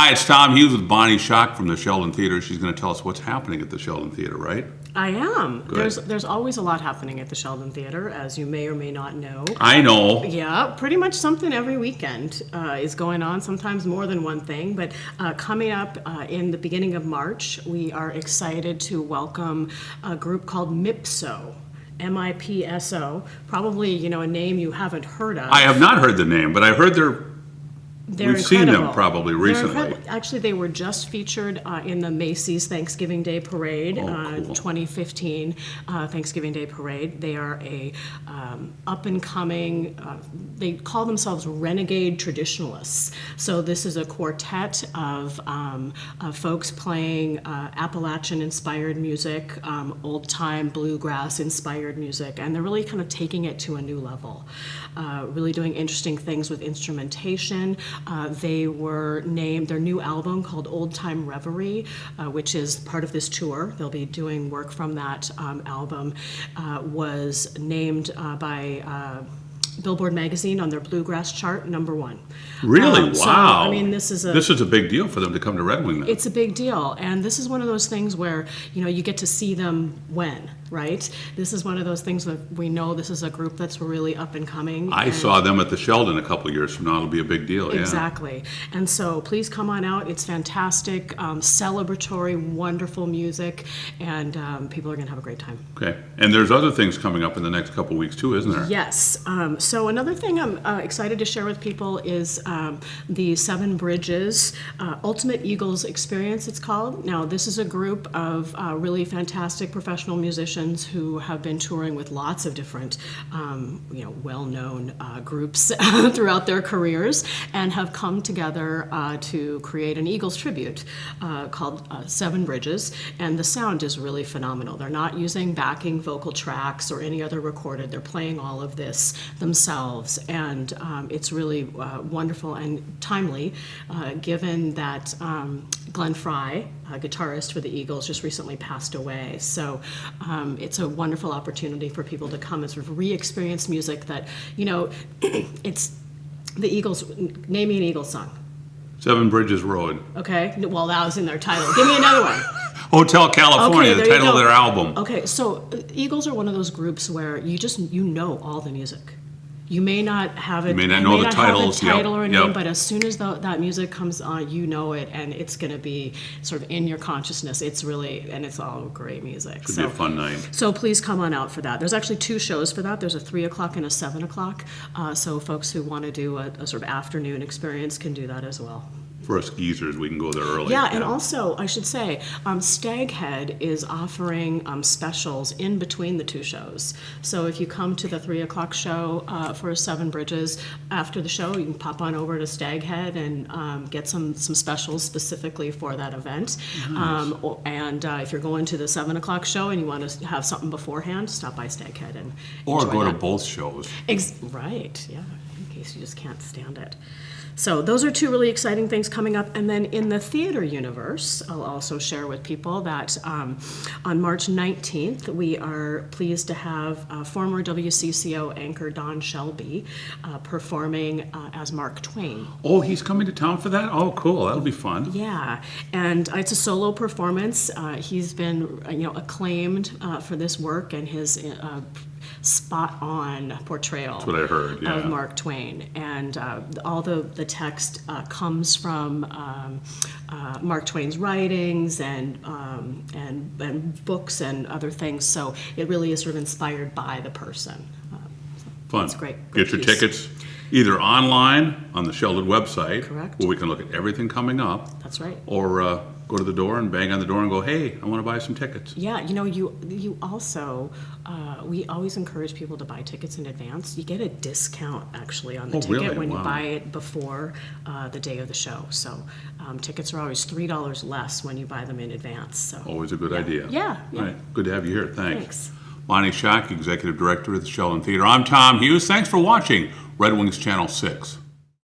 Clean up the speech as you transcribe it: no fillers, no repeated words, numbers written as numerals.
Hi, it's Tom Hughes with Bonnie Schock from the Sheldon Theater. She's going to tell us what's happening at the Sheldon Theater, right? I am. Good. There's always a lot happening at the Sheldon Theater, as you may or may not know. I know. Yeah, pretty much something every weekend is going on, sometimes more than one thing. But coming up in the beginning of March, we are excited to welcome a group called MIPSO. MIPSO. Probably, a name you haven't heard of. I have not heard the name, but I've heard They're we've seen them incredible. probably They're recently. incredible. Actually, they were just featured in the Macy's Thanksgiving Day Parade, Cool. 2015 Thanksgiving Day Parade. They are a up-and-coming, they call themselves renegade traditionalists. So this is a quartet of folks playing Appalachian-inspired music, old-time bluegrass-inspired music, and they're really kind of taking it to a new level. Really doing interesting things with instrumentation. They were named, their new album called Old Time Reverie, which is part of this tour. They'll be doing work from that album, was named by Billboard magazine on their bluegrass chart, #1. Really? So, Wow. I mean, this is a big deal for them to come to Red Wing then. it's a big deal, and this is one of those things where you get to see them when, right? This is one of those things that we know this is a group that's really up and coming. I saw them at the Sheldon a couple years from now. It'll be a big deal, yeah. Exactly. And so please come on out. It's fantastic, celebratory, wonderful music, and people are going to have a great time. Okay. And there's other things coming up in the next couple weeks too, isn't there? Yes. So another thing I'm excited to share with people is the Seven Bridges Ultimate Eagles Experience, it's called. Now, this is a group of really fantastic professional musicians who have been touring with lots of different, well-known groups throughout their careers and have come together to create an Eagles tribute called Seven Bridges. And the sound is really phenomenal. They're not using backing vocal tracks or any other recorded. They're playing all of this themselves, and it's really wonderful and timely, given that Glenn Frey, a guitarist for the Eagles, just recently passed away. So it's a wonderful opportunity for people to come and sort of re-experience music that, it's the Eagles. Name me an Eagles song. Seven Bridges Road. Okay, well, that was in their title. Give me another one. Hotel California, Okay, the there you title of go. their album. Okay, so Eagles are one of those groups where you know all the music. You may not have it. You may not know the have titles, a title yep, or a name, yep. but as soon as that music comes on, you know it, and it's going to be sort of in your consciousness. It's all great music. Should be a fun night. So please come on out for that. There's actually 2 shows for that. There's a 3 o'clock and a 7 o'clock. So folks who want to do a sort of afternoon experience can do that as well. For us geezers, we can go there early. Yeah, and also, I should say, Staghead is offering specials in between the 2 shows. So if you come to the 3 o'clock show for Seven Bridges, after the show, you can pop on over to Staghead and get some specials specifically for that event. Nice. And if you're going to the 7 o'clock show and you want to have something beforehand, stop by Staghead and Or enjoy go to that. both shows. Right, yeah, in case you just can't stand it. So those are 2 really exciting things coming up. And then in the theater universe, I'll also share with people that on March 19th, we are pleased to have former WCCO anchor Don Shelby performing as Mark Twain. Oh, he's coming to town for that? Oh, cool. That'll be fun. Yeah, and it's a solo performance. He's been acclaimed for this work and his spot-on portrayal That's what I heard, yeah. of Mark Twain. And all the text comes from Mark Twain's writings and books and other things. So it really is sort of inspired by the person. Fun. It's great. Get your piece. tickets either online on the Sheldon website, Correct. where we can look at everything coming up, That's right. or go to the door and bang on the door and go, hey, I want to buy some tickets. Yeah, you also, we always encourage people to buy tickets in advance. You get a discount actually on the Oh, ticket really? when you Wow. buy it before the day of the show. So tickets are always $3 less when you buy them in advance. So Always a good idea. Yeah, yeah. All right. Good to have you here. Thanks. Thanks. Bonnie Schock, Executive Director of the Sheldon Theater. I'm Tom Hughes. Thanks for watching Red Wings Channel 6.